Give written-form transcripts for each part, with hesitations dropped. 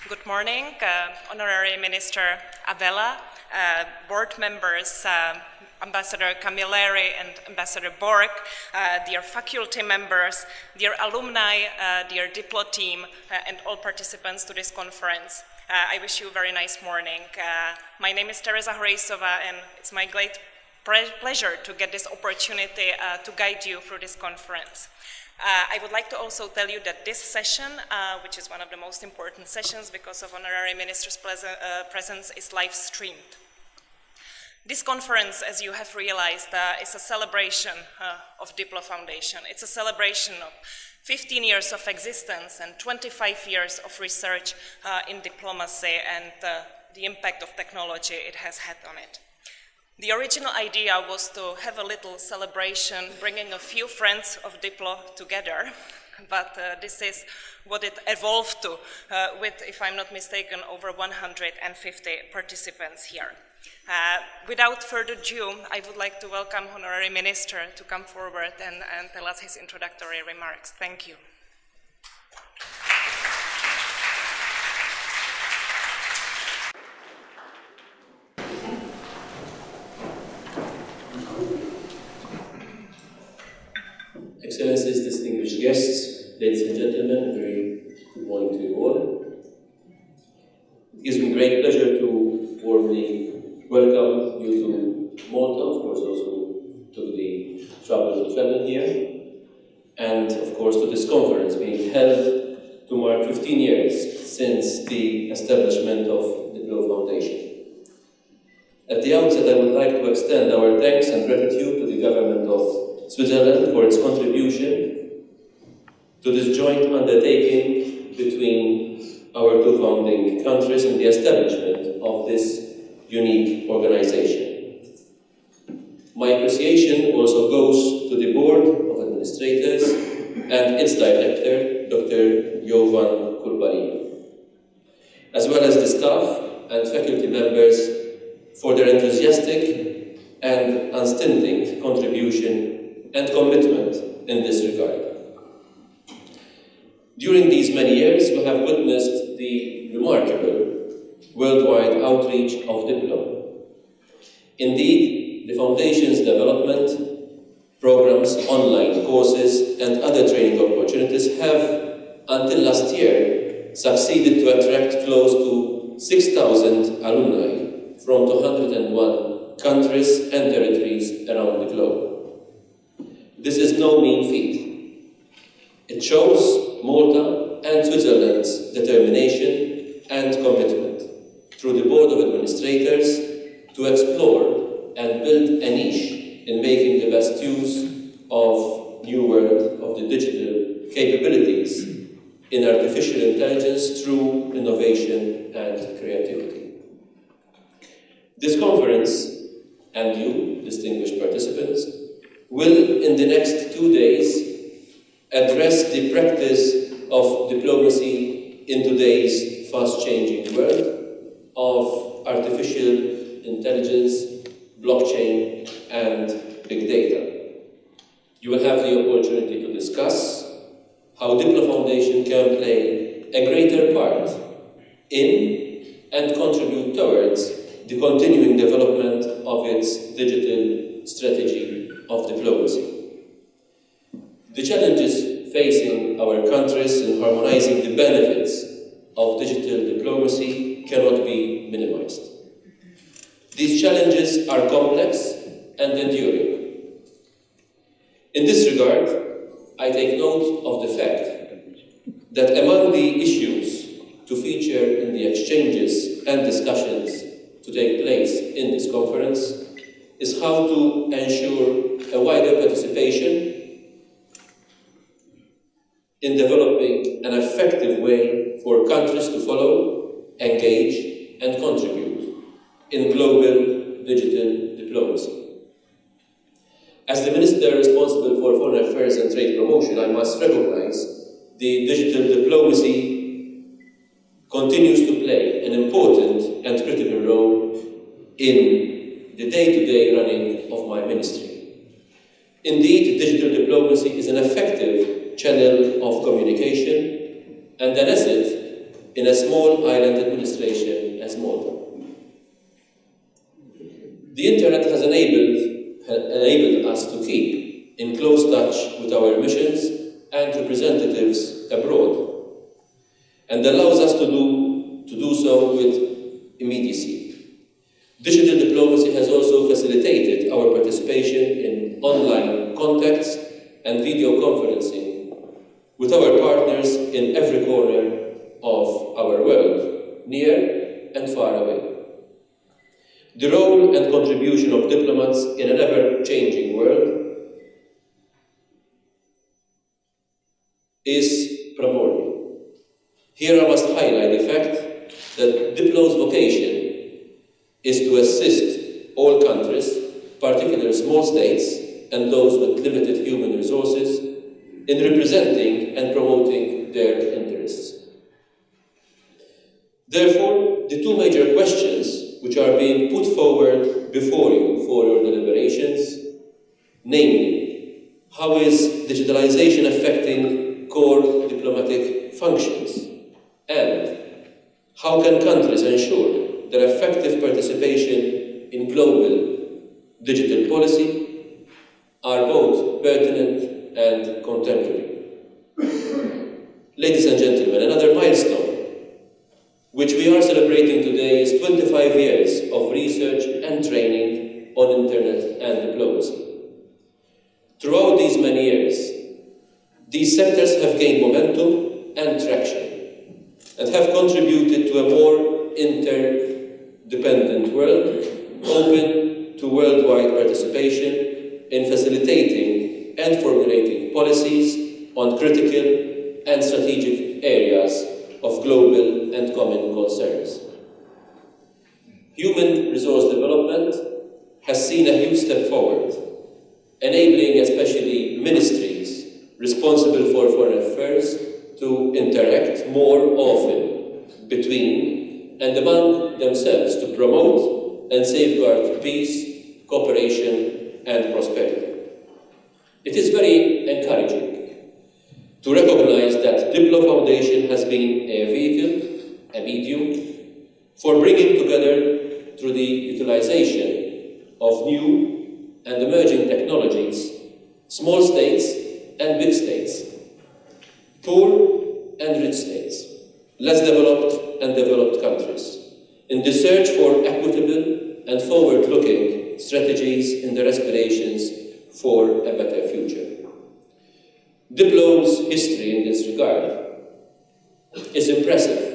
Good morning, Honorary Minister Abela, board members, Ambassador Camilleri and Ambassador Borg, dear faculty members, dear alumni, dear Diplo team, and all participants to this conference. I wish you a very nice morning. My name is Teresa Horeisova, and it's my great pleasure to get this opportunity to guide you through this conference. I would like to also tell you that this session, which is one of the most important sessions because of Honorary Minister's presence, is live streamed. This conference, as you have realized, is a celebration of DiploFoundation. It's a celebration of 15 years of existence and 25 years of research in diplomacy and the impact of technology it has had on it. The original idea was to have a little celebration, bringing a few friends of Diplo together, but this is what it evolved to, with, if I'm not mistaken, over 150 participants here. Without further ado, I would like to welcome Honorary Minister to come forward and tell us his introductory remarks. Thank you. Excellencies, distinguished guests, ladies and gentlemen, very good morning to you all. It gives me great pleasure to warmly welcome you to Malta, of course those who took the trouble to travel here, and of course to this conference being held to mark 15 years since the establishment of DiploFoundation. At the outset, I would like to extend our thanks and gratitude to the government of Switzerland for its contribution to this joint undertaking between our two founding countries in the establishment of this unique organization. My appreciation also goes to the Board of Administrators and its director, Dr. Jovan Kurbalija, as well as the staff and faculty members for their enthusiastic and unstinting contribution and commitment in this regard. During these many years, we have witnessed the remarkable worldwide outreach of Diplo. Indeed, the Foundation's development, programs, online courses, and other training opportunities have, until last year, succeeded to attract close to 6,000 alumni from 201 countries and territories around the globe. This is no mean feat. It shows Malta and Switzerland's determination and commitment through the Board of Administrators to explore and build a niche in making the best use of new world of the digital capabilities in artificial intelligence through innovation and creativity. This conference, and you, distinguished participants, will, in the next 2 days, address the practice of diplomacy in today's fast-changing world of artificial intelligence, blockchain, and big data. You will have the opportunity to discuss how DiploFoundation can play a greater part in and contribute towards the continuing development of its digital strategy of diplomacy. The challenges facing our countries in harmonizing the benefits of digital diplomacy cannot be minimized. These challenges are complex and enduring. In this regard, I take note of the fact that among the issues to feature in the exchanges and discussions to take place in this conference is how to ensure a wider participation in developing an effective way for countries to follow, engage, and contribute in global digital diplomacy. As the Minister responsible for Foreign Affairs and Trade Promotion, I must recognize the digital diplomacy continues to play an important and critical role in the day-to-day running of my ministry. Indeed, digital diplomacy is an effective channel of communication and an asset in a small island administration as Malta. The Internet has enabled us to keep in close touch with our missions and representatives abroad, and allows us to do so with immediacy. Digital diplomacy has also facilitated our participation in online contacts and video conferencing with our partners in every corner of our world, near and far away. The role and contribution of diplomats in an ever-changing world is primordial. Here I must highlight the fact that Diplo's vocation is to assist all countries, particularly small states and those with limited human resources, in representing and promoting their interests. Therefore, the two major questions which are being put forward before you for your deliberations, namely, how is digitalization affecting core diplomatic functions, and how can countries ensure their effective participation in global digital policy, are both pertinent and contemporary. Ladies and gentlemen, another milestone which we are celebrating today is 25 years of research and training on Internet and diplomacy. Throughout these many years, these sectors have gained momentum and traction and have contributed to a more interdependent world, open to worldwide participation in facilitating and formulating policies on critical and strategic areas of global and common concerns. Human resource development has seen a huge step forward, enabling especially ministries responsible for foreign affairs to interact more often between and among themselves to promote and safeguard peace, cooperation, and prosperity. It is very encouraging to recognize that DiploFoundation has been a vehicle, a medium, for bringing together, through the utilization of new and emerging technologies, small states and big states, poor and rich states, less developed and developed countries, in the search for equitable and forward-looking strategies in their aspirations for a better future. Diplo's history in this regard is impressive,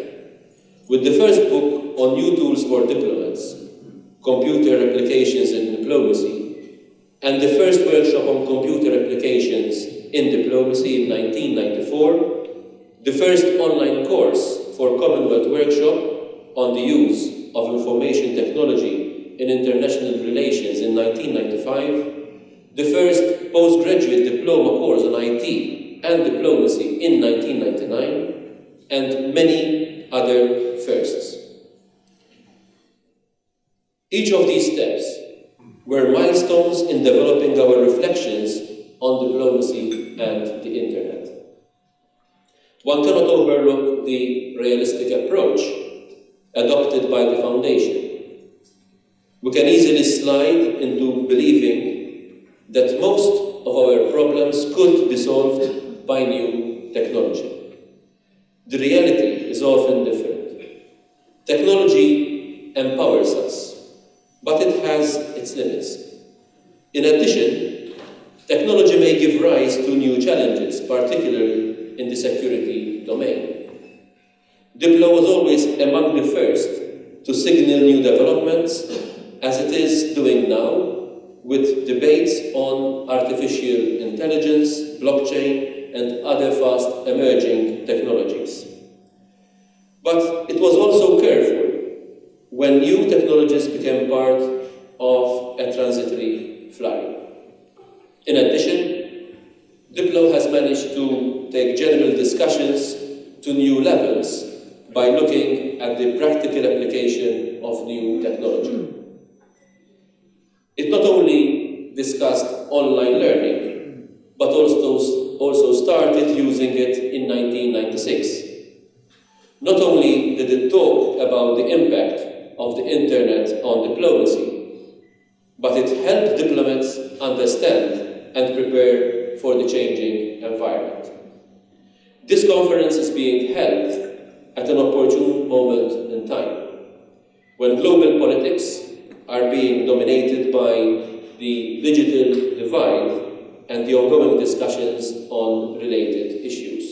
with the first book on new tools for diplomats, computer applications in diplomacy, and the first workshop on computer applications in diplomacy in 1994, the first online course for Commonwealth workshop on the use of information technology in international relations in 1995, the first postgraduate diploma course on IT and diplomacy in 1999, and many other firsts. Each of these steps were milestones in developing our reflections on diplomacy and the Internet. One cannot overlook the realistic approach adopted by the Foundation. We can easily slide into believing that most of our problems could be solved by new technology. The reality is often different. Technology empowers us, but it has its limits. In addition, technology may give rise to new challenges, particularly in the security domain. Diplo was always among the first to signal new developments, as it is doing now, with debates on artificial intelligence, blockchain, and other fast emerging technologies. But it was also careful when new technologies became part of a transitory flurry. In addition, Diplo has managed to take general discussions to new levels by looking at the practical application of new technology. It not only discussed online learning, but also started using it in 1996. Not only did it talk about the impact of the internet on diplomacy, but it helped diplomats understand and prepare for the changing environment. This conference is being held at an opportune moment in time, when global politics are being dominated by the digital divide and the ongoing discussions on related issues.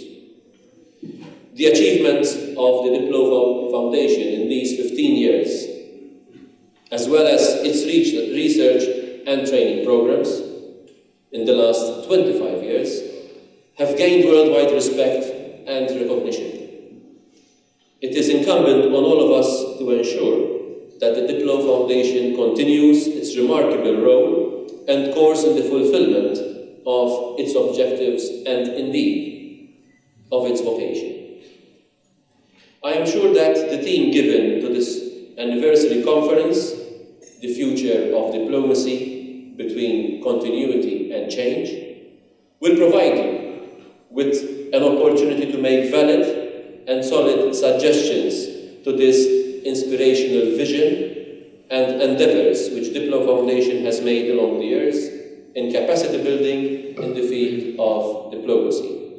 The achievements of the DiploFoundation in these 15 years, as well as its research and training programs in the last 25 years, have gained worldwide respect and recognition. It is incumbent on all of us to ensure that the DiploFoundation continues its remarkable role and course in the fulfillment of its objectives and, indeed, of its vocation. I am sure that the theme given to this anniversary conference, The Future of Diplomacy Between Continuity and Change, will provide you with an opportunity to make valid and solid suggestions to this inspirational vision and endeavors which DiploFoundation has made along the years in capacity building in the field of diplomacy.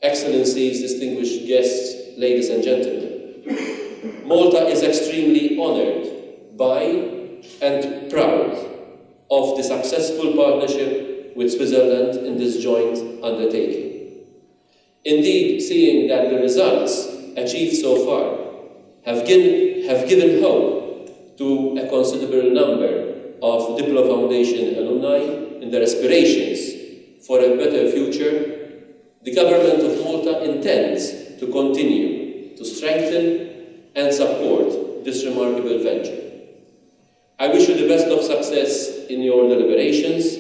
Excellencies, distinguished guests, ladies and gentlemen, Malta is extremely honored by and proud of the successful partnership with Switzerland in this joint undertaking. Indeed, seeing that the results achieved so far have given hope to a considerable number of DiploFoundation alumni in their aspirations for a better future, the government of Malta intends to continue to strengthen and support this remarkable venture. I wish you the best of success in your deliberations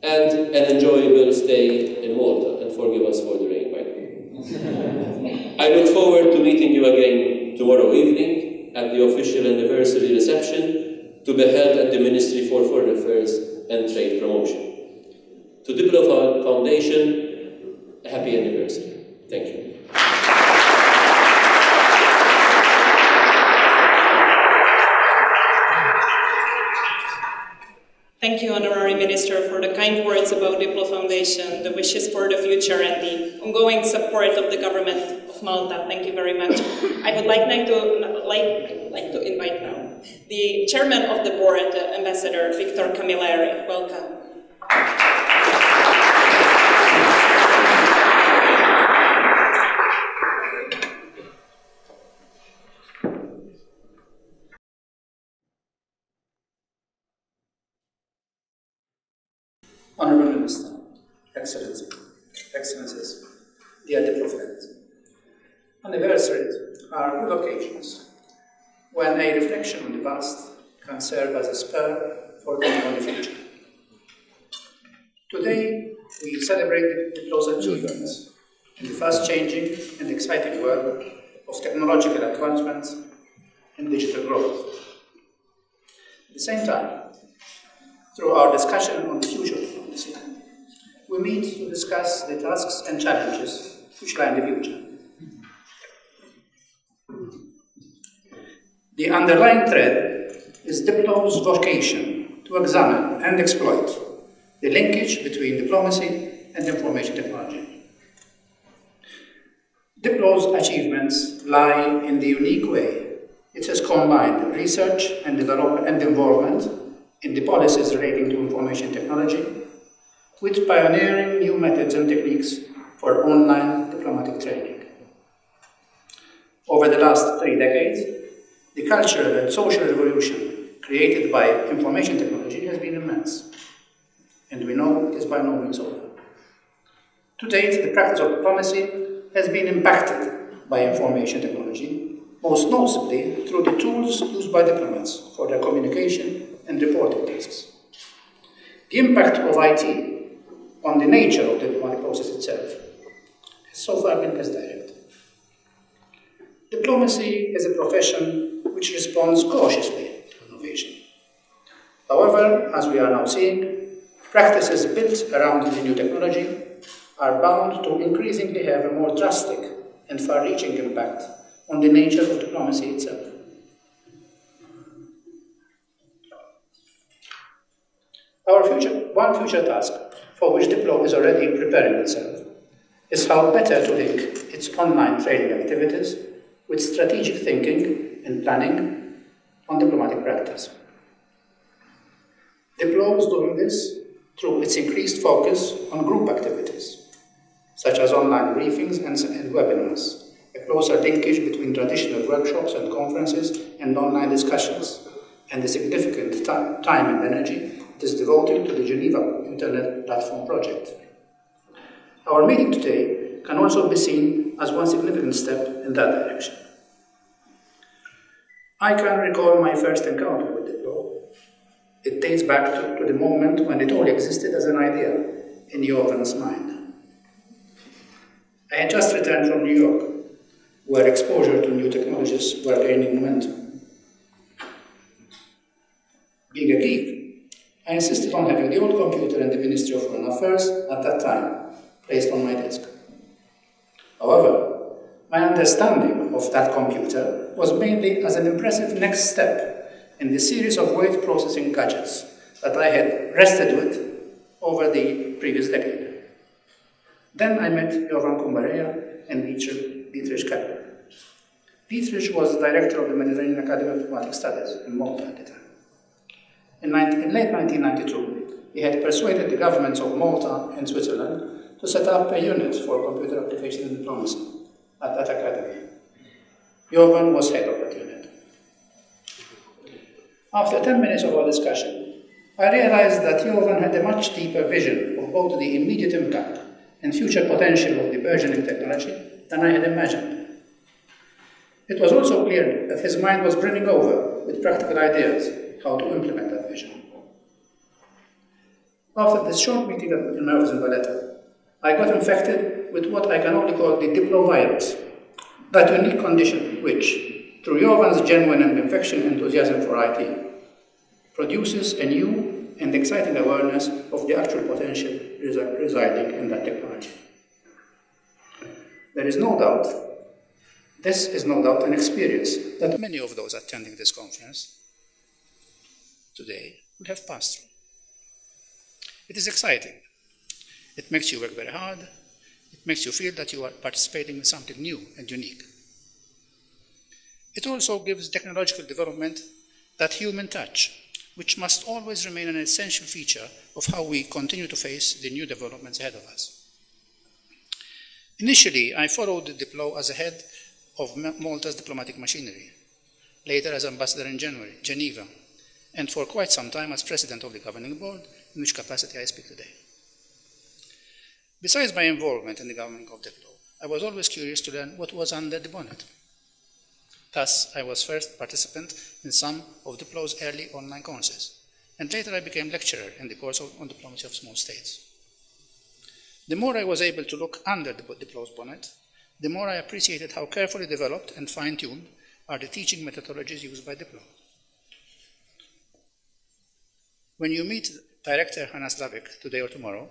and an enjoyable stay in Malta, and forgive us for the rain, by the way. I look forward to meeting you again tomorrow evening at the official anniversary reception to be held at the Ministry for Foreign Affairs and Trade Promotion. To DiploFoundation, a happy anniversary. Thank you. Thank you, Honorary Minister, for the kind words about DiploFoundation, the wishes for the future, and the ongoing support of the government of Malta. Thank you very much. I would like to invite now the chairman of the board, Ambassador Victor Camilleri. Welcome. Honorable Minister, Excellencies, dear diplomats, anniversaries are good occasions when a reflection on the past can serve as a spur for thinking on the future. Today, we celebrate Diplo's achievements in the fast-changing and exciting world of technological advancements and digital growth. At the same time, through our discussion on the future of diplomacy, we meet to discuss the tasks and challenges which lie in the future. The underlying thread is Diplo's vocation to examine and exploit the linkage between diplomacy and information technology. Diplo's achievements lie in the unique way it has combined research and development and involvement in the policies relating to information technology, with pioneering new methods and techniques for online diplomatic training. Over the last 3 decades, the cultural and social revolution created by information technology has been immense, and we know it is by no means over. To date, the practice of diplomacy has been impacted by information technology, most notably through the tools used by diplomats for their communication and reporting tasks. The impact of IT on the nature of the diplomatic process itself has so far been less direct. Diplomacy is a profession which responds cautiously to innovation. However, as we are now seeing, practices built around the new technology are bound to increasingly have a more drastic and far-reaching impact on the nature of diplomacy itself. One future task for which Diplo is already preparing itself is how better to link its online training activities with strategic thinking and planning on diplomatic practice. Diplo is doing this through its increased focus on group activities, such as online briefings and webinars, a closer linkage between traditional workshops and conferences and online discussions, and the significant time and energy it is devoting to the Geneva Internet Platform project. Our meeting today can also be seen as one significant step in that direction. I can recall my first encounter with Diplo. It dates back to the moment when it only existed as an idea in Jovan's mind. I had just returned from New York, where exposure to new technologies were gaining momentum. Being a geek, I insisted on having the old computer in the Ministry of Foreign Affairs at that time placed on my desk. However, my understanding of that computer was mainly as an impressive next step in the series of word processing gadgets that I had rested with over the previous decade. Then I met Jovan and Dietrich Keppler. Dietrich was director of the Mediterranean Academy of Diplomatic Studies in Malta at the time. In late 1992, he had persuaded the governments of Malta and Switzerland to set up a unit for computer application in diplomacy at that academy. Jovan was head of that unit. After 10 minutes of our discussion, I realized that Jovan had a much deeper vision of both the immediate impact and future potential of the burgeoning technology than I had imagined. It was also clear that his mind was brimming over with practical ideas how to implement that vision. After this short meeting in my office in Valletta, I got infected with what I can only call the diplovirus, that unique condition which, through Jovan's genuine and infectious enthusiasm for IT, produces a new and exciting awareness of the actual potential residing in that technology. This is no doubt an experience that many of those attending this conference today will have passed through. It is exciting. It makes you work very hard. It makes you feel that you are participating in something new and unique. It also gives technological development that human touch, which must always remain an essential feature of how we continue to face the new developments ahead of us. Initially, I followed Diplo as a head of Malta's diplomatic machinery, later as ambassador in Geneva, and for quite some time as president of the governing board, in which capacity I speak today. Besides my involvement in the governing of Diplo, I was always curious to learn what was under the bonnet. Thus, I was first participant in some of Diplo's early online courses, and later I became lecturer in the course on diplomacy of small states. The more I was able to look under Diplo's bonnet, the more I appreciated how carefully developed and fine-tuned are the teaching methodologies used by Diplo. When you meet Director Hanna Slavik today or tomorrow,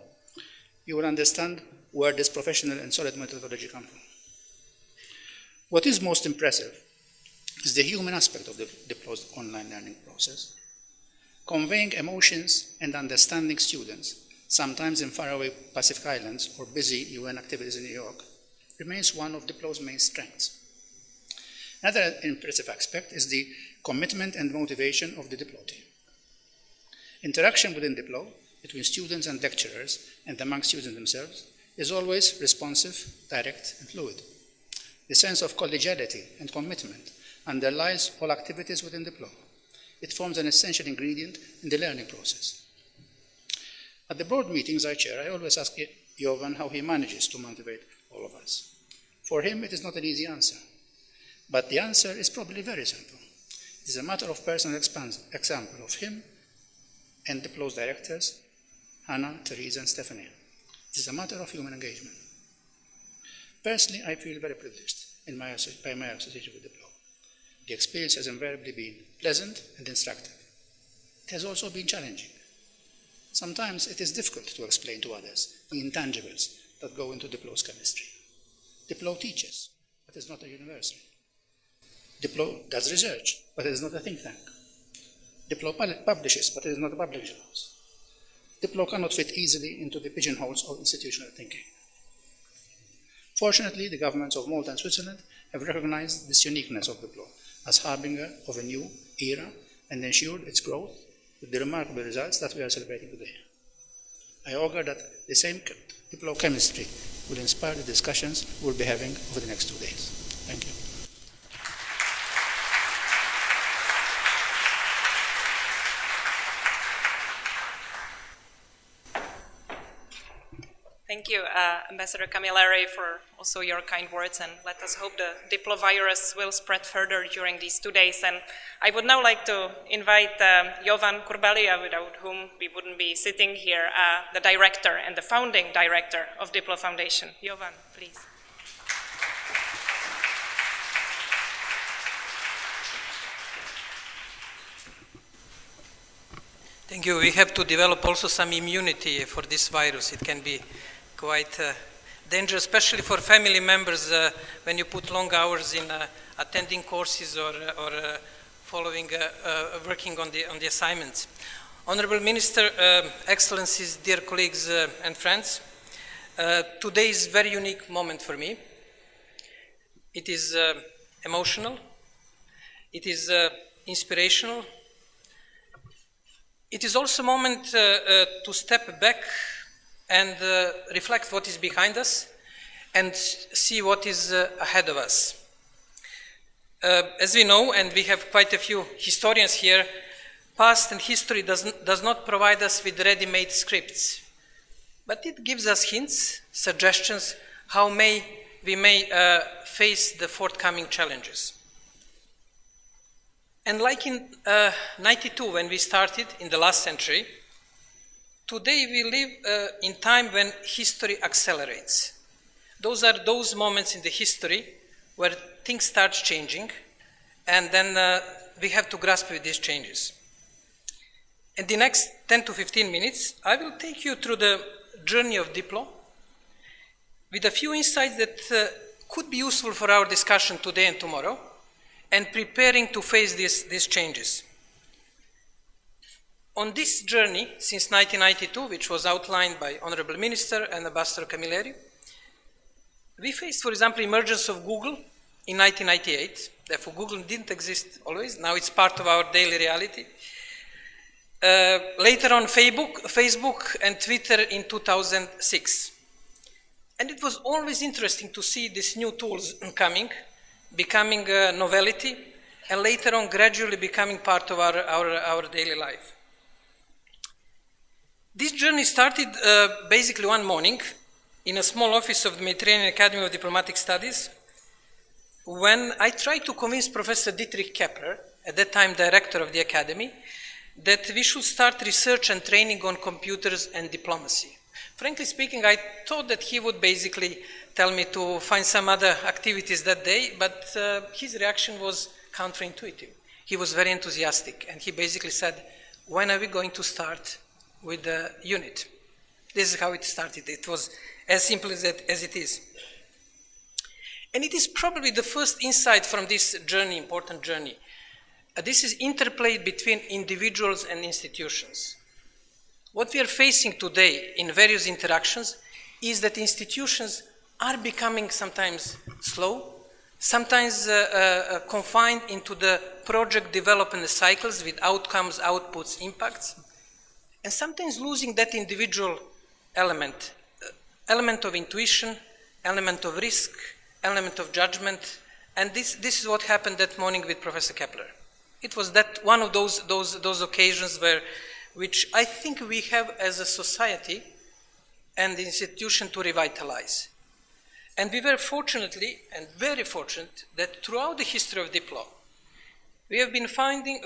you will understand where this professional and solid methodology comes from. What is most impressive is the human aspect of Diplo's online learning process. Conveying emotions and understanding students, sometimes in faraway Pacific Islands or busy UN activities in New York, remains one of Diplo's main strengths. Another impressive aspect is the commitment and motivation of the Diplo team. Interaction within Diplo, between students and lecturers and among students themselves, is always responsive, direct, and fluid. The sense of collegiality and commitment underlies all activities within Diplo. It forms an essential ingredient in the learning process. At the board meetings I chair, I always ask Jovan how he manages to motivate all of us. For him, it is not an easy answer, but the answer is probably very simple. It is a matter of personal example of him and Diplo's directors, Hannah, Teresa, and Stephanie. It is a matter of human engagement. Personally, I feel very privileged by my association with Diplo. The experience has invariably been pleasant and instructive. It has also been challenging. Sometimes it is difficult to explain to others the intangibles that go into Diplo's chemistry. Diplo teaches, but it's not a university. Diplo does research, but it is not a think tank. Diplo publishes, but it is not a publishing house. Diplo cannot fit easily into the pigeonholes of institutional thinking. Fortunately, the governments of Malta and Switzerland have recognized this uniqueness of Diplo as harbinger of a new era and ensured its growth with the remarkable results that we are celebrating today. I augur that the same Diplo chemistry will inspire the discussions we'll be having over the next 2 days. Thank you. Thank you, Ambassador Camilleri, for also your kind words, and let us hope the Diplo-virus will spread further during these 2 days. And I would now like to invite Jovan Kurbalija, without whom we wouldn't be sitting here, the director and the founding director of DiploFoundation. Jovan, please. Thank you. We have to develop also some immunity for this virus. It can be quite dangerous, especially for family members when you put long hours in attending courses or following, working on the assignments. Honorable Minister, Excellencies, dear colleagues and friends, today is a very unique moment for me. It is emotional, it is inspirational. It is also a moment to step back and reflect what is behind us and see what is ahead of us. As we know, and we have quite a few historians here, past and history does not provide us with ready-made scripts, but it gives us hints, suggestions, how we may face the forthcoming challenges. And like in 92, when we started in the last century, today we live in time when history accelerates. Those are those moments in the history where things start changing, and then we have to grasp with these changes. In the next 10 to 15 minutes, I will take you through the journey of Diplo with a few insights that could be useful for our discussion today and tomorrow, and preparing to face these changes. On this journey, since 1992, which was outlined by Honorable Minister and Ambassador Camilleri, we faced, for example, emergence of Google in 1998. Therefore, Google didn't exist always. Now it's part of our daily reality. Later on, Facebook and Twitter in 2006. And it was always interesting to see these new tools coming, becoming a novelty, and later on gradually becoming part of our daily life. This journey started basically one morning in a small office of the Mediterranean Academy of Diplomatic Studies, when I tried to convince Professor Dietrich Kepler, at that time director of the academy, that we should start research and training on computers and diplomacy. Frankly speaking, I thought that he would basically tell me to find some other activities that day, but his reaction was counterintuitive. He was very enthusiastic, and he basically said, when are we going to start with the unit? This is how it started. It was as simple as it is. And it is probably the first insight from this journey, important journey. This is interplay between individuals and institutions. What we are facing today in various interactions is that institutions are becoming sometimes slow, sometimes confined into the project development cycles with outcomes, outputs, impacts, and sometimes losing that individual element of intuition, element of risk, element of judgment, and this is what happened that morning with Professor Kepler. It was that one of those occasions which I think we have as a society and the institution to revitalize. And we were fortunately, and very fortunate, that throughout the history of Diplo, we have been finding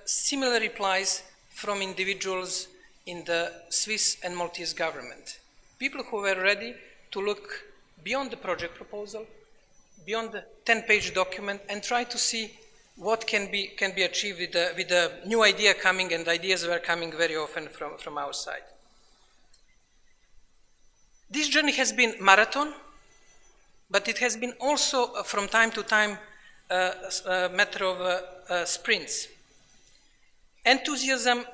similar replies from individuals in the Swiss and Maltese government. People who were ready to look beyond the project proposal, beyond the 10-page document, and try to see what can be achieved with a new idea coming, and ideas were coming very often from our side. This journey has been marathon, but it has been also from time to time a matter of sprints. Enthusiasm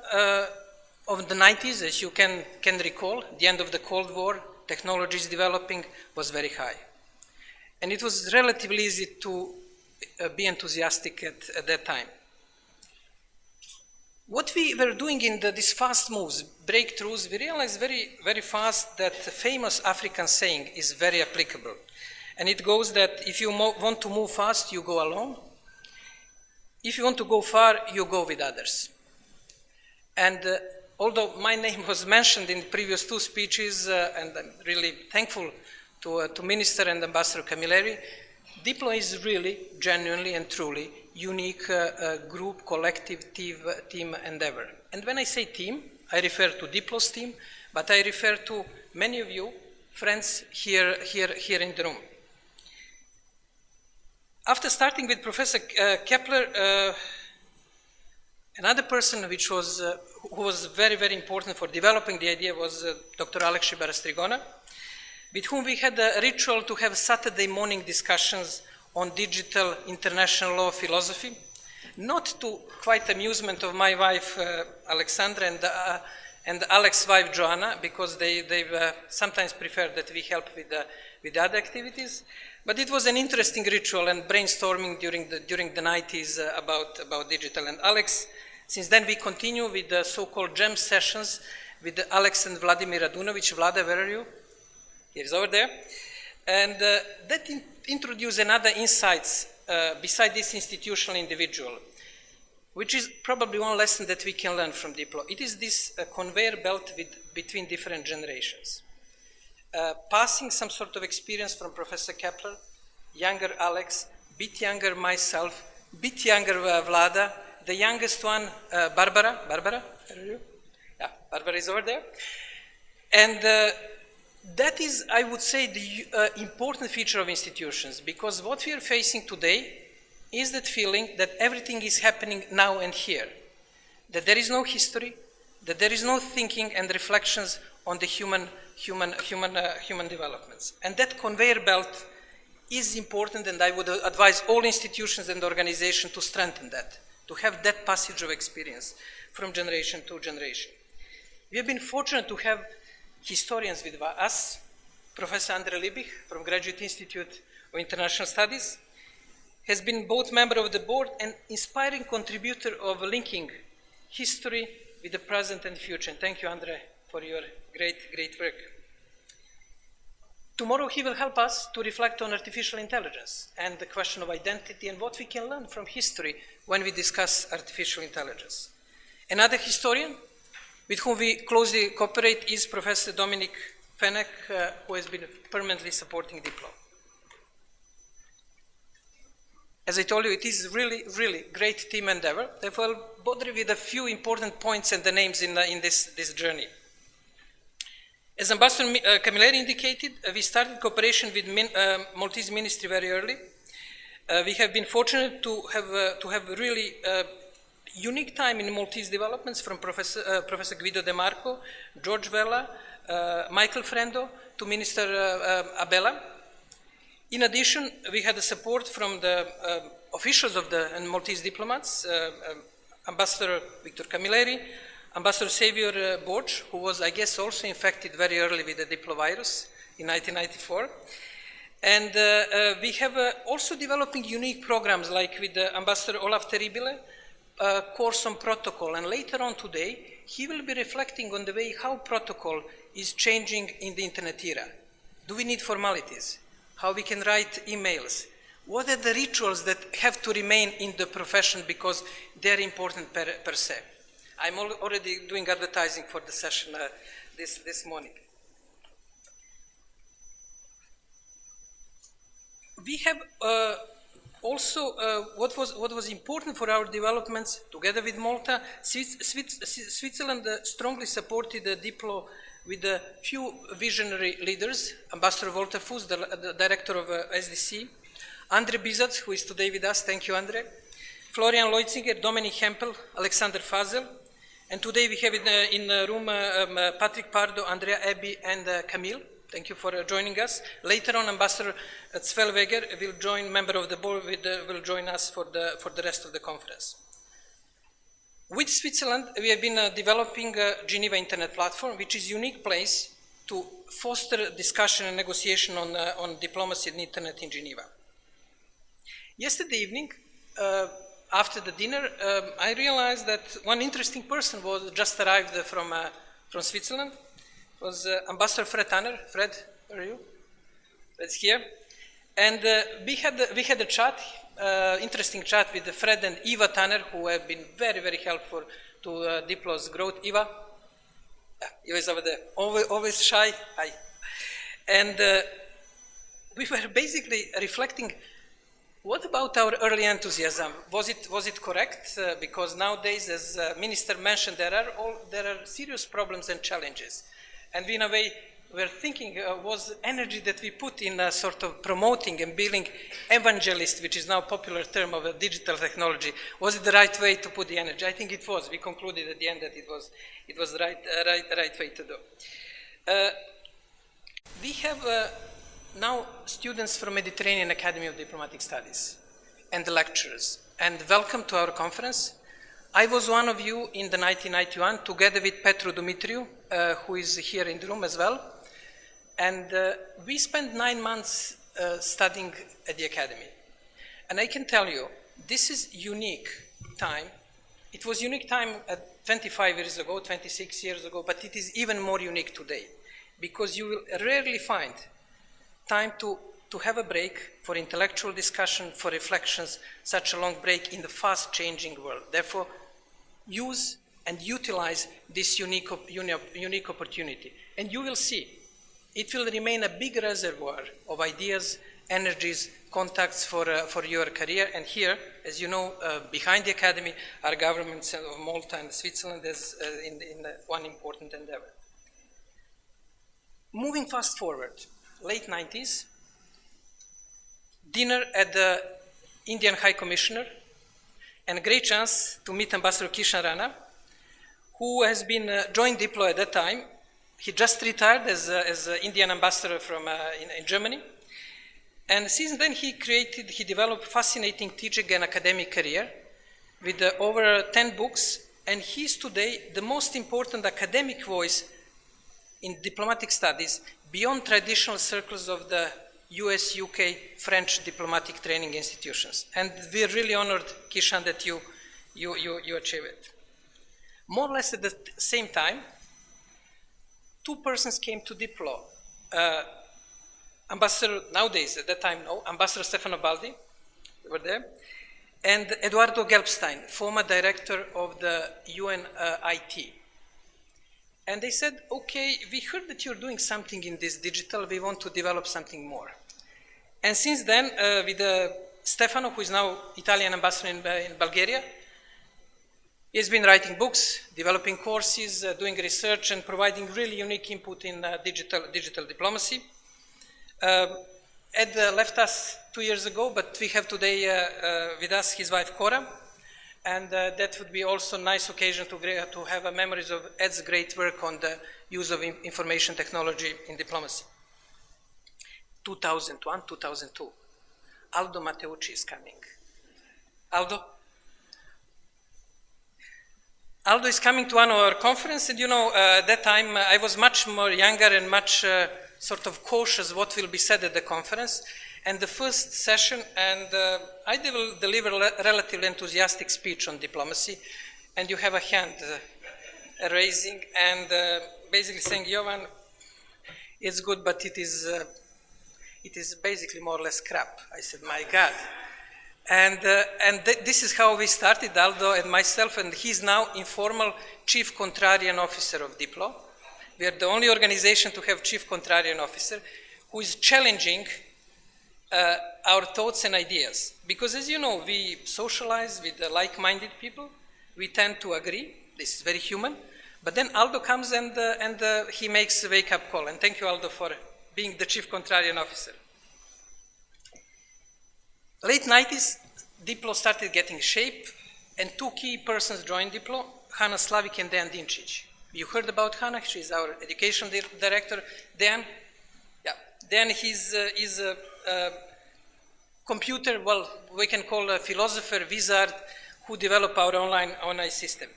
of the 90s, as you can recall, the end of the Cold War, technologies developing, was very high. And it was relatively easy to be enthusiastic at that time. What we were doing in these fast moves, breakthroughs, we realized very, very fast that the famous African saying is very applicable. And it goes that if you want to move fast, you go alone. If you want to go far, you go with others. And although my name was mentioned in the previous two speeches, and I'm really thankful to Minister and Ambassador Camilleri, Diplo is really, genuinely and truly unique group, collective team endeavor. And when I say team, I refer to Diplo's team, but I refer to many of you, friends here in the room. After starting with Professor Kepler, another person who was very, very important for developing the idea was Dr. Alex Shibara-Strigona, with whom we had a ritual to have Saturday morning discussions on digital international law philosophy, not to quite amusement of my wife Alexandra and Alex's wife Joanna, because they sometimes prefer that we help with other activities. But it was an interesting ritual and brainstorming during the 90s about digital. And Alex, since then we continue with the so-called jam sessions with Alex and Vladimir Radunovic. Vlada, where are you? He's over there. And that introduced another insights beside this institutional individual, which is probably one lesson that we can learn from Diplo. It is this conveyor belt between different generations. Passing some sort of experience from Professor Kepler, younger Alex, bit younger myself, bit younger Vlada, the youngest one, Barbara, where are you? Yeah, Barbara is over there. And that is, I would say, the important feature of institutions, because what we are facing today is that feeling that everything is happening now and here, that there is no history, that there is no thinking and reflections on the human developments. And that conveyor belt is important, and I would advise all institutions and organizations to strengthen that, to have that passage of experience from generation to generation. We have been fortunate to have historians with us, Professor Andre Libich from Graduate Institute of International Studies, has been both member of the board and inspiring contributor of linking history with the present and future. And thank you, Andre, for your great work. Tomorrow he will help us to reflect on artificial intelligence and the question of identity and what we can learn from history when we discuss artificial intelligence. Another historian with whom we closely cooperate is Professor Dominic Fenech, who has been permanently supporting Diplo. As I told you, it is really, really great team endeavor. Therefore, I'll bother you with a few important points and the names in this journey. As Ambassador Camilleri indicated, we started cooperation with Maltese Ministry very early. We have been fortunate to have really unique time in Maltese developments from Professor Guido De Marco, George Vella, Michael Frendo, to Minister Abela. In addition, we had the support from the officials of the Maltese diplomats, Ambassador Victor Camilleri, Ambassador Xavier Borch, who was, I guess, also infected very early with the Diplovirus in 1994. And we have also developing unique programs like with Ambassador Olaf Teribile, a course on protocol. And later on today, he will be reflecting on the way how protocol is changing in the internet era. Do we need formalities? How we can write emails? What are the rituals that have to remain in the profession because they're important per se? I'm already doing advertising for the session this morning. We have also what was important for our developments together with Malta. Switzerland strongly supported Diplo with a few visionary leaders, Ambassador Walter Fuss, the director of SDC, Andre Bizac, who is today with us, thank you, Andre, Florian Leutzinger, Dominic Hempel, Alexander Fazel, and today we have in the room Patrick Pardo, Andrea Ebbi, and Camille Thank you for joining us. Later on, Ambassador Zellweger will join, member of the board, will join us for the rest of the conference. With Switzerland, we have been developing a Geneva Internet platform, which is a unique place to foster discussion and negotiation on diplomacy and Internet in Geneva. Yesterday evening, after the dinner, I realized that one interesting person was just arrived from Switzerland. It was Ambassador Fred Tanner. Fred, where are you? Fred's here. And we had a chat, interesting chat with Fred and Eva Tanner, who have been very, very helpful to Diplo's growth. Eva? Eva is over there. Always shy. Hi. And we were basically reflecting, what about our early enthusiasm? Was it correct? Because nowadays, as Minister mentioned, there are serious problems and challenges. And we, in a way, we're thinking, was energy that we put in sort of promoting and building evangelist, which is now a popular term of digital technology, was it the right way to put the energy? I think it was. We concluded at the end that it was the right way to do. We have now students from Mediterranean Academy of Diplomatic Studies and the lecturers, and welcome to our conference. I was one of you in the 1991, together with Petru Dumitriu, who is here in the room as well. And we spent 9 months studying at the Academy. And I can tell you, this is unique time. It was unique time 25 years ago, 26 years ago, but it is even more unique today, because you will rarely find time to have a break for intellectual discussion, for reflections, such a long break in the fast-changing world. Therefore, use and utilize this unique opportunity. And you will see, it will remain a big reservoir of ideas, energies, contacts for your career. And here, as you know, behind the Academy are governments of Malta and Switzerland as in one important endeavor. Moving fast forward, late 90s, dinner at the Indian High Commissioner, and a great chance to meet Ambassador Kishan Rana, who has been joined Diplo at that time. He just retired as Indian ambassador from in Germany. And since then he developed fascinating teaching and academic career with over 10 books, and he's today the most important academic voice in diplomatic studies beyond traditional circles of the US, UK, French diplomatic training institutions. And we're really honored, Kishan, that you achieve it. More or less at the same time, 2 persons came to Diplo. Ambassador, nowadays, at that time, no, Ambassador Stefano Baldi, they were there, and Eduardo Gelbstein, former director of the UN IT. And they said, okay, we heard that you're doing something in this digital, we want to develop something more. And since then, with Stefano, who is now Italian ambassador in Bulgaria, he has been writing books, developing courses, doing research, and providing really unique input in digital diplomacy. Ed left us 2 years ago, but we have today with us his wife Cora, and that would be also a nice occasion to have memories of Ed's great work on the use of information technology in diplomacy. 2001, 2002. Aldo Matteucci is coming. Aldo? Aldo is coming to one of our conferences, and you know, at that time I was much more younger and much sort of cautious what will be said at the conference. And the first session, and I will deliver a relatively enthusiastic speech on diplomacy, and you have a hand raising and basically saying, Jovan, it's good, but it is basically more or less crap. I said, my God. And this is how we started, Aldo and myself, and he's now informal Chief Contrarian Officer of Diplo. We are the only organization to have Chief Contrarian Officer who is challenging our thoughts and ideas. Because as you know, we socialize with like-minded people. We tend to agree. This is very human. But then Aldo comes and he makes a wake-up call. And thank you, Aldo, for being the Chief Contrarian Officer. Late 90s, Diplo started getting shape, and 2 key persons joined Diplo, Hana Slavic and Dejan Dinčić. You heard about Hana, she's our education director. Dejan, then he's a computer, well, we can call a philosopher, wizard, who develop our online system.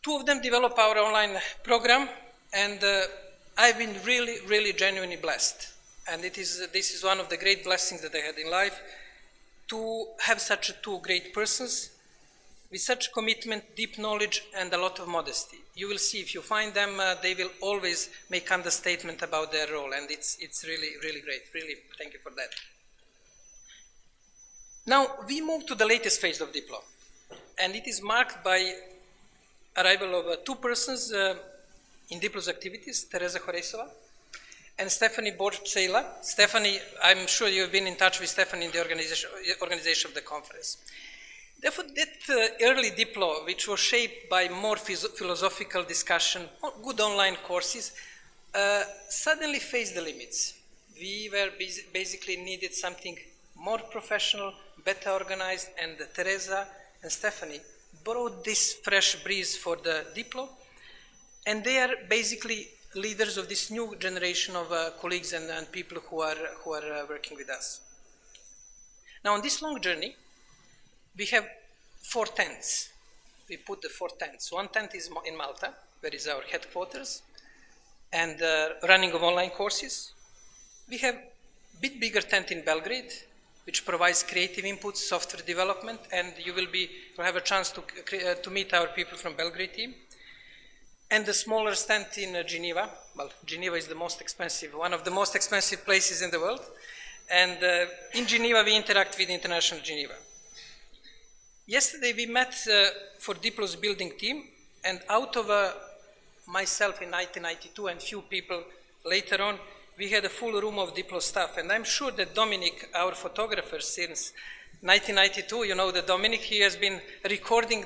Two of them develop our online program, and I've been really, really genuinely blessed. And this is one of the great blessings that I had in life, to have such two great persons with such commitment, deep knowledge, and a lot of modesty. You will see if you find them, they will always make understatement about their role, and it's really, really great. Really, thank you for that. Now, we move to the latest phase of Diplo, and it is marked by arrival of two persons in Diplo's activities, Teresa Horeisova and Stephanie Borch-Pseila. Stephanie, I'm sure you've been in touch with Stephanie in the organization of the conference. Therefore, that early Diplo, which was shaped by more philosophical discussion, good online courses, suddenly faced the limits. We were basically needed something more professional, better organized, and Teresa and Stephanie brought this fresh breeze for the Diplo, and they are basically leaders of this new generation of colleagues and people who are working with us. Now, on this long journey, we have 4 tents. We put the 4 tents. One tent is in Malta, where is our headquarters, and running of online courses. We have a bit bigger tent in Belgrade, which provides creative inputs, software development, and you'll have a chance to meet our people from Belgrade team. And the smaller tent in Geneva. Well, Geneva is the most expensive, one of the most expensive places in the world. And in Geneva, we interact with International Geneva. Yesterday, we met for Diplo's building team, and out of myself in 1992 and few people later on, we had a full room of Diplo staff. And I'm sure that Dominic, our photographer since 1992, you know that Dominic, he has been recording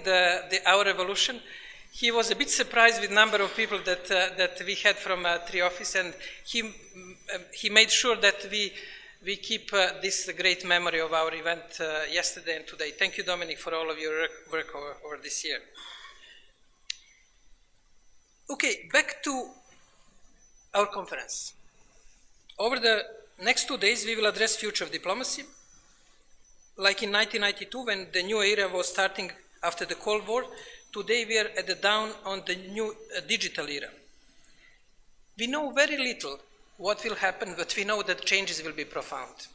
our evolution. He was a bit surprised with the number of people that we had from Tree Office, and he made sure that we keep this great memory of our event yesterday and today. Thank you, Dominic, for all of your work over this year. Okay, back to our conference. Over the next 2 days, we will address future of diplomacy. Like in 1992, when the new era was starting after the Cold War, today we are at the dawn on the new digital era. We know very little what will happen, but we know that changes will be profound.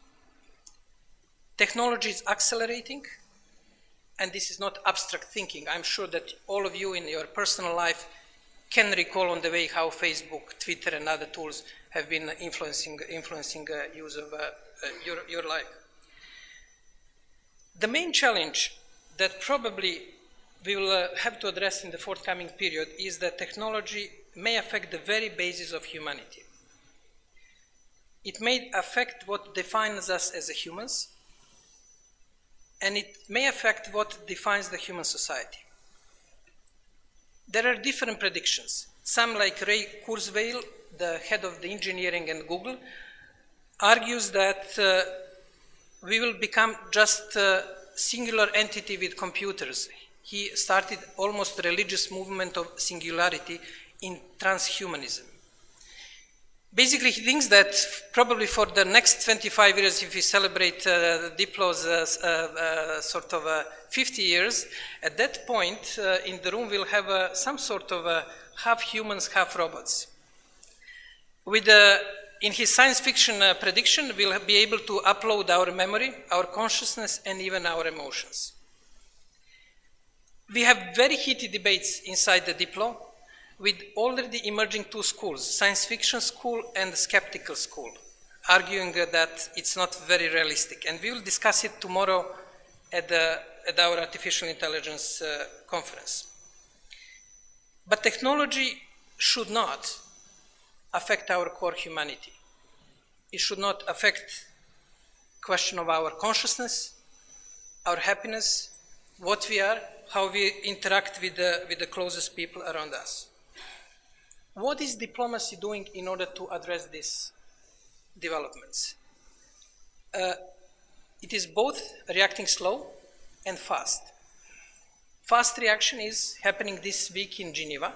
Technology is accelerating, and this is not abstract thinking. I'm sure that all of you in your personal life can recall on the way how Facebook, Twitter, and other tools have been influencing use of your life. The main challenge that probably we will have to address in the forthcoming period is that technology may affect the very basis of humanity. It may affect what defines us as humans, and it may affect what defines the human society. There are different predictions. Some, like Ray Kurzweil, the head of the engineering in Google, argues that we will become just a singular entity with computers. He started almost a religious movement of singularity in transhumanism. Basically, he thinks that probably for the next 25 years, if we celebrate Diplo's 50 years, at that point in the room we'll have some sort of half humans, half robots. In his science fiction prediction, we'll be able to upload our memory, our consciousness, and even our emotions. We have very heated debates inside the Diplo, with already emerging 2 schools, science fiction school and skeptical school, arguing that it's not very realistic. And we will discuss it tomorrow at our artificial intelligence conference. But technology should not affect our core humanity. It should not affect the question of our consciousness, our happiness, what we are, how we interact with the closest people around us. What is diplomacy doing in order to address these developments? It is both reacting slow and fast. Fast reaction is happening this week in Geneva,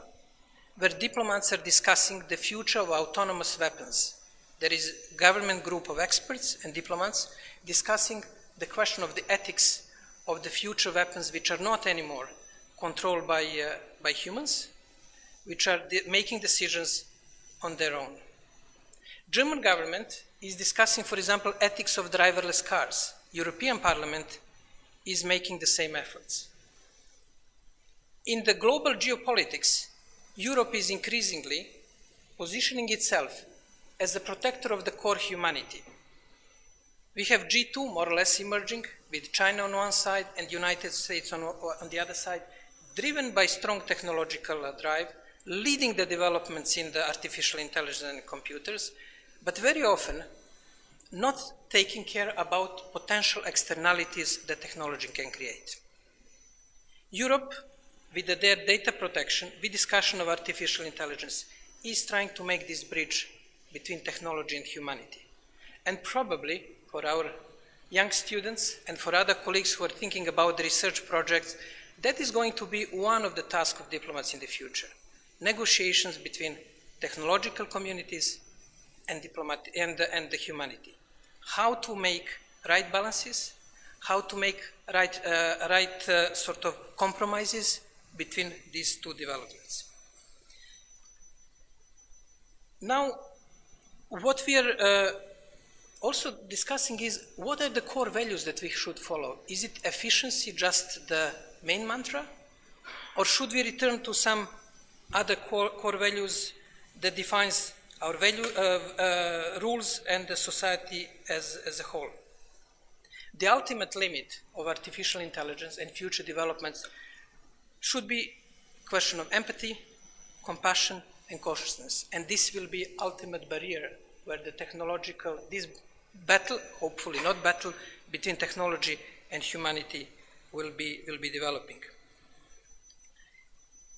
where diplomats are discussing the future of autonomous weapons, there is a government group of experts and diplomats discussing the question of the ethics of the future weapons which are not anymore controlled by humans, which are making decisions on their own. German government is discussing, for example, ethics of driverless cars. European Parliament is making the same efforts. In the global geopolitics, Europe is increasingly positioning itself as the protector of the core humanity. We have G2 more or less emerging, with China on one side and the United States on the other side, driven by strong technological drive, leading the developments in the artificial intelligence and computers, but very often not taking care about potential externalities that technology can create. Europe, with their data protection, with discussion of artificial intelligence, is trying to make this bridge between technology and humanity. And probably for our young students and for other colleagues who are thinking about the research projects, that is going to be one of the tasks of diplomats in the future. Negotiations between technological communities and the humanity. How to make right balances, how to make right sort of compromises between these two developments. Now, what we are also discussing is what are the core values that we should follow? Is it efficiency just the main mantra? Or should we return to some other core values that defines our value, rules and the society as a whole? The ultimate limit of artificial intelligence and future developments should be a question of empathy, compassion, and consciousness. And this will be ultimate barrier where the this battle, hopefully not battle, between technology and humanity will be developing.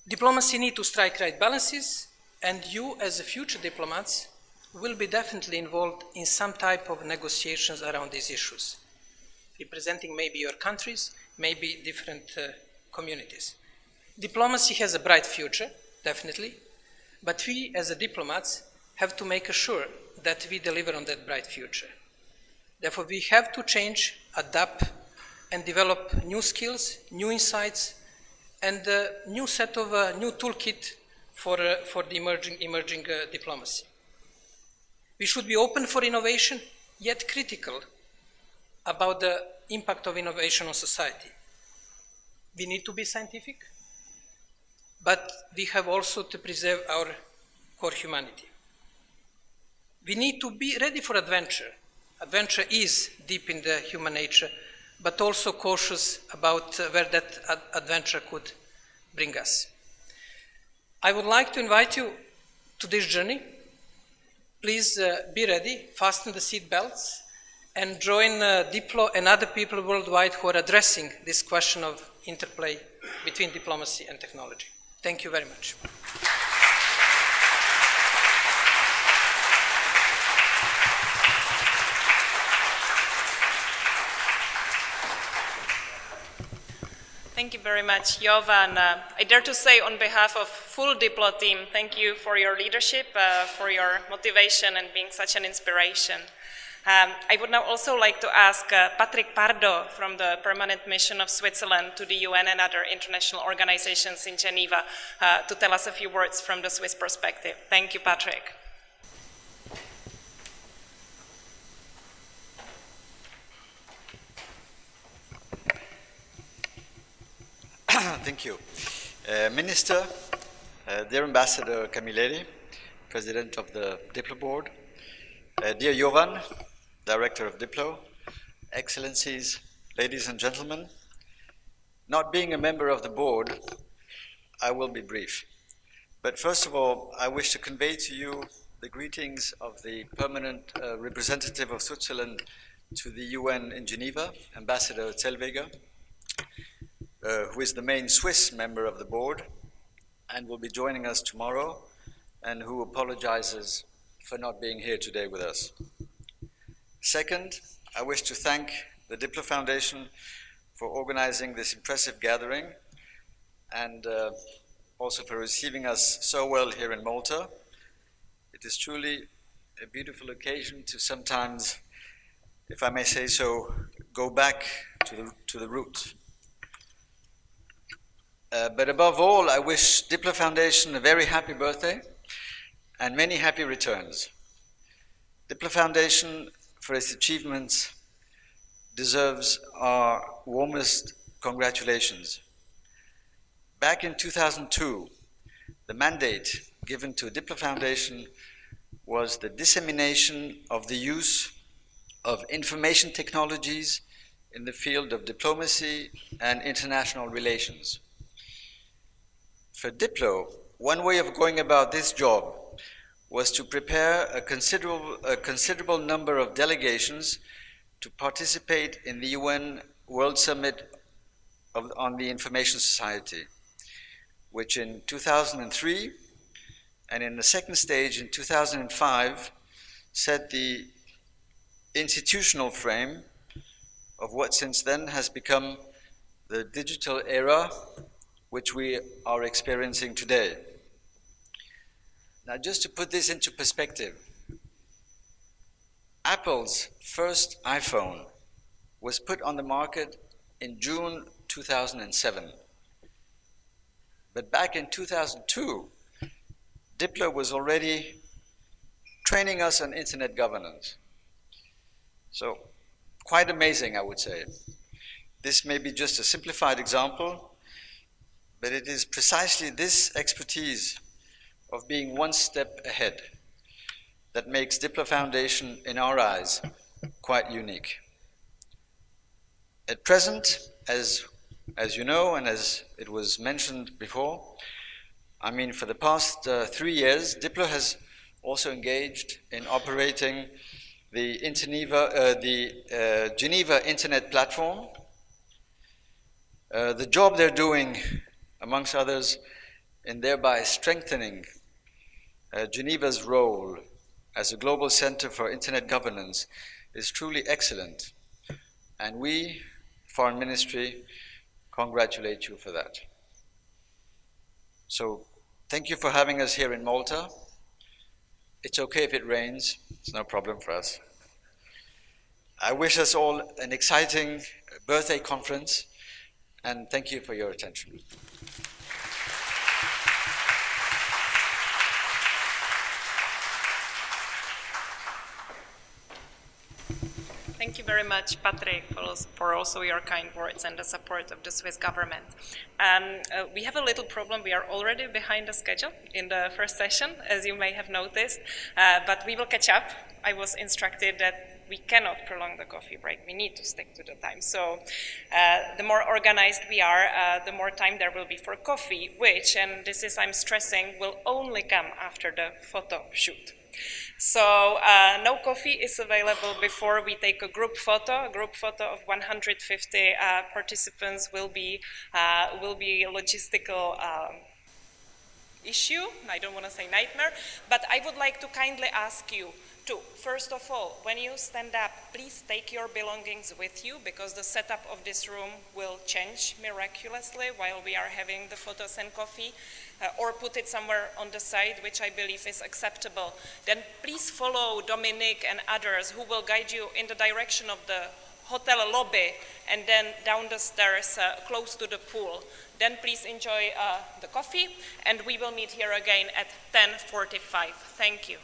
Diplomacy needs to strike right balances, and you as a future diplomats will be definitely involved in some type of negotiations around these issues, representing maybe your countries, maybe different communities. Diplomacy has a bright future, definitely, but we as a diplomats have to make sure that we deliver on that bright future. Therefore, we have to change, adapt, and develop new skills, new insights, and a new set of new toolkit for the emerging diplomacy. We should be open for innovation, yet critical about the impact of innovation on society. We need to be scientific, but we have also to preserve our core humanity. We need to be ready for adventure. Adventure is deep in the human nature, but also cautious about where that adventure could bring us. I would like to invite you to this journey. Please be ready, fasten the seat belts, and join Diplo and other people worldwide who are addressing this question of interplay between diplomacy and technology. Thank you very much. Thank you very much, Jovan. I dare to say on behalf of full Diplo team, thank you for your leadership, for your motivation and being such an inspiration. I would now also like to ask Patrick Pardo from the Permanent Mission of Switzerland to the UN and other international organizations in Geneva to tell us a few words from the Swiss perspective. Thank you, Patrick. Thank you. Minister, dear Ambassador Camilleri, President of the Diplo Board, dear Jovan, Director of Diplo, Excellencies, ladies and gentlemen, not being a member of the board, I will be brief. But first of all, I wish to convey to you the greetings of the permanent representative of Switzerland to the UN in Geneva, Ambassador Zellweger, who is the main Swiss member of the board and will be joining us tomorrow, and who apologizes for not being here today with us. Second, I wish to thank the DiploFoundation for organizing this impressive gathering and also for receiving us so well here in Malta. It is truly a beautiful occasion to sometimes, if I may say so, go back to the roots. But above all, I wish DiploFoundation a very happy birthday and many happy returns. DiploFoundation, for its achievements, deserves our warmest congratulations. Back in 2002, the mandate given to DiploFoundation was the dissemination of the use of information technologies in the field of diplomacy and international relations. For Diplo, one way of going about this job was to prepare a considerable number of delegations to participate in the UN World Summit on the Information Society, which in 2003 and in the second stage in 2005 set the institutional frame of what since then has become the digital era which we are experiencing today. Now, just to put this into perspective, Apple's first iPhone was put on the market in June 2007. But back in 2002, Diplo was already training us on internet governance. So, quite amazing, I would say. This may be just a simplified example, but it is precisely this expertise of being one step ahead that makes DiploFoundation, in our eyes, quite unique. At present, as you know, and as it was mentioned before, I mean, for the past 3 years, Diplo has also engaged in operating the Geneva Internet Platform. The job they're doing, amongst others, in thereby strengthening Geneva's role as a global center for internet governance is truly excellent. And we, Foreign Ministry, congratulate you for that. So, thank you for having us here in Malta. It's okay if it rains, it's no problem for us. I wish us all an exciting birthday conference, and thank you for your attention. Thank you very much, Patrick, for also your kind words and the support of the Swiss government. We have a little problem. We are already behind the schedule in the first session, as you may have noticed, but we will catch up. I was instructed that we cannot prolong the coffee break. We need to stick to the time. So the more organized we are, the more time there will be for coffee, which, and this is I'm stressing, will only come after the photo shoot. So no coffee is available before we take a group photo. A group photo of 150 participants will be a logistical issue. I don't want to say nightmare, but I would like to kindly ask you to, first of all, when you stand up, please take your belongings with you, because the setup of this room will change miraculously while we are having the photos and coffee, or put it somewhere on the side, which I believe is acceptable. Then please follow Dominic and others who will guide you in the direction of the hotel lobby and then down the stairs close to the pool. Then please enjoy the coffee, and we will meet here again at 10:45. Thank you.